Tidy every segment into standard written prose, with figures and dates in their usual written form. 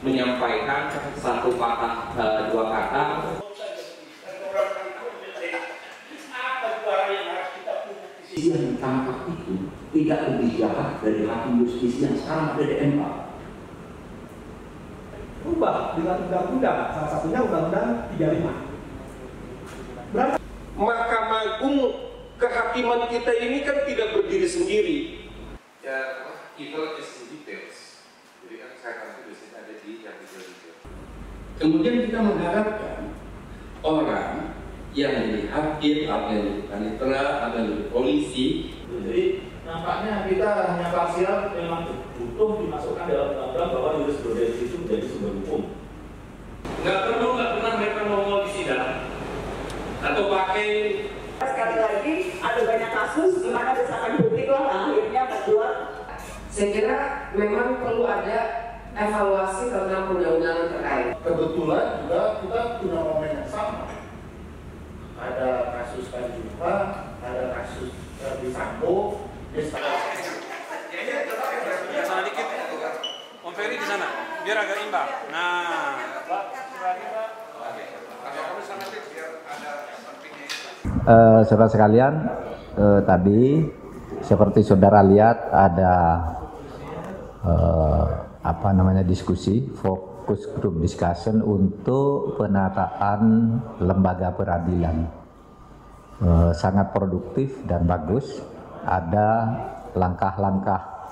menyampaikan satu patah dua kata. Yang ditangkap itu tidak lebih jahat dari hakim justisi yang sekarang ada di MK. Ubah dengan undang-undang, salah satunya undang-undang 35. Mahkamah Agung kehakiman kita ini kan tidak berdiri sendiri. Ya, evil is in details. Jadi kan saya akan biasanya ada di yang detail-detail. Kemudian kita mengharapkan orang yang jadi hakim, apa yang jadi panitera, apa yang jadi polisi. Jadi nampaknya kita hanya parsial, memang butuh dimasukkan dalam undang-undang bahwa jurisprudensi itu menjadi sumber hukum. Nggak pernah mereka ngomong di sidang atau pakai. Sekali lagi ada banyak kasus di mana desakan publik lah akhirnya membuat. Saya kira memang perlu ada evaluasi tentang undang-undang terkait. Kebetulan juga kita punya momen yang sama. Ada kasus Kanjuruhan, ada kasus Verdi Sambo. Sana dikit, Om Ferry di sana, biar agak imbang. Nah, saudara sekalian, tadi seperti saudara lihat ada diskusi fokus group discussion untuk penataan lembaga peradilan. Sangat produktif dan bagus. Ada langkah-langkah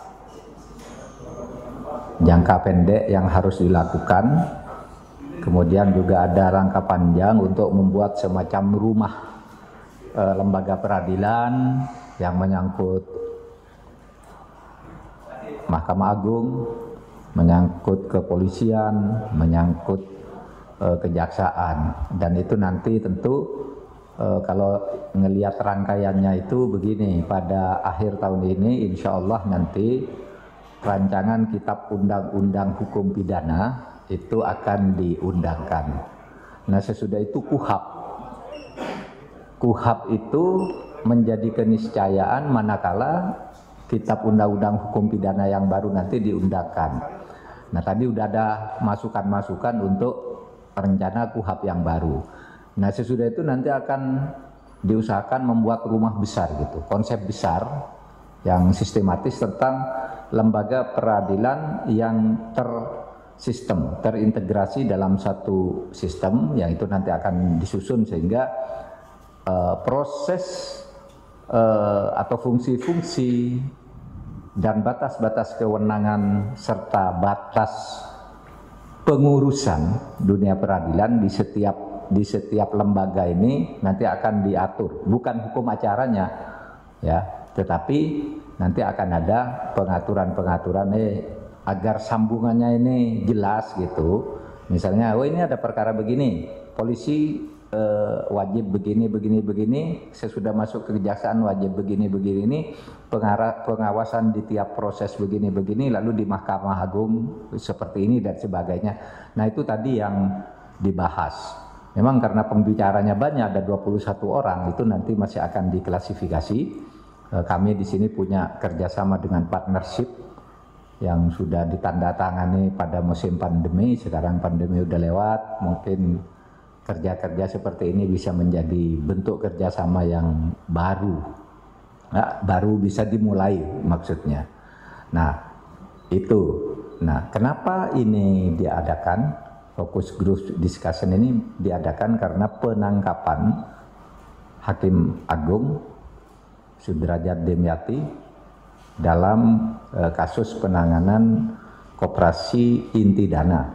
jangka pendek yang harus dilakukan. Kemudian juga ada rangka panjang untuk membuat semacam rumah lembaga peradilan yang menyangkut Mahkamah Agung, menyangkut kepolisian, menyangkut kejaksaan. Dan itu nanti tentu kalau ngelihat rangkaiannya itu begini, pada akhir tahun ini insya Allah nanti rancangan kitab undang-undang hukum pidana itu akan diundangkan. Nah sesudah itu KUHAP itu menjadi keniscayaan manakala kitab undang-undang hukum pidana yang baru nanti diundangkan. Nah tadi udah ada masukan-masukan untuk rencana KUHAP yang baru. Nah sesudah itu nanti akan diusahakan membuat rumah besar gitu, konsep besar yang sistematis tentang lembaga peradilan yang terintegrasi dalam satu sistem yang itu nanti akan disusun sehingga proses atau fungsi-fungsi dan batas-batas kewenangan serta batas pengurusan dunia peradilan di setiap lembaga ini nanti akan diatur, bukan hukum acaranya ya, tetapi nanti akan ada pengaturan-pengaturan agar sambungannya ini jelas gitu. Misalnya, oh ini ada perkara begini, polisi wajib begini, sesudah masuk ke kejaksaan wajib begini, pengawasan di tiap proses begini, lalu di Mahkamah Agung seperti ini dan sebagainya. Nah itu tadi yang dibahas. Memang karena pembicaranya banyak, ada 21 orang, itu nanti masih akan diklasifikasi. Kami di sini punya kerjasama dengan partnership yang sudah ditandatangani pada musim pandemi. Sekarang pandemi udah lewat, mungkin kerja-kerja seperti ini bisa menjadi bentuk kerjasama yang baru. Nah, baru bisa dimulai maksudnya. Nah, itu. Nah, kenapa ini diadakan? Fokus group discussion ini diadakan karena penangkapan Hakim Agung Sudrajat Dimyati dalam kasus penanganan koperasi inti dana.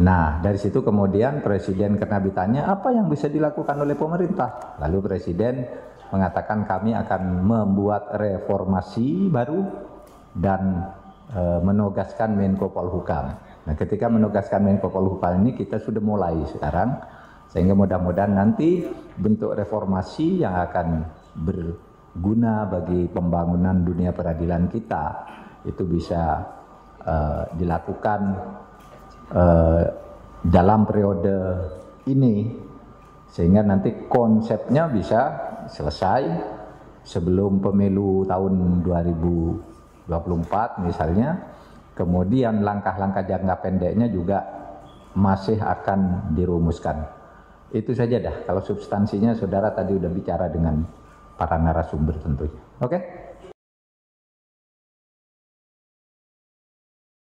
Nah, dari situ kemudian Presiden karena ditanya apa yang bisa dilakukan oleh pemerintah. Lalu Presiden mengatakan kami akan membuat reformasi baru dan menugaskan Menko Polhukam. Nah, ketika menugaskan Menko Polhukam ini kita sudah mulai sekarang, sehingga mudah-mudahan nanti bentuk reformasi yang akan berguna bagi pembangunan dunia peradilan kita itu bisa dilakukan dalam periode ini, sehingga nanti konsepnya bisa selesai sebelum pemilu tahun 2024 misalnya. Kemudian langkah-langkah jangka pendeknya juga masih akan dirumuskan. Itu saja dah. Kalau substansinya saudara tadi udah bicara dengan para narasumber tentunya. Oke?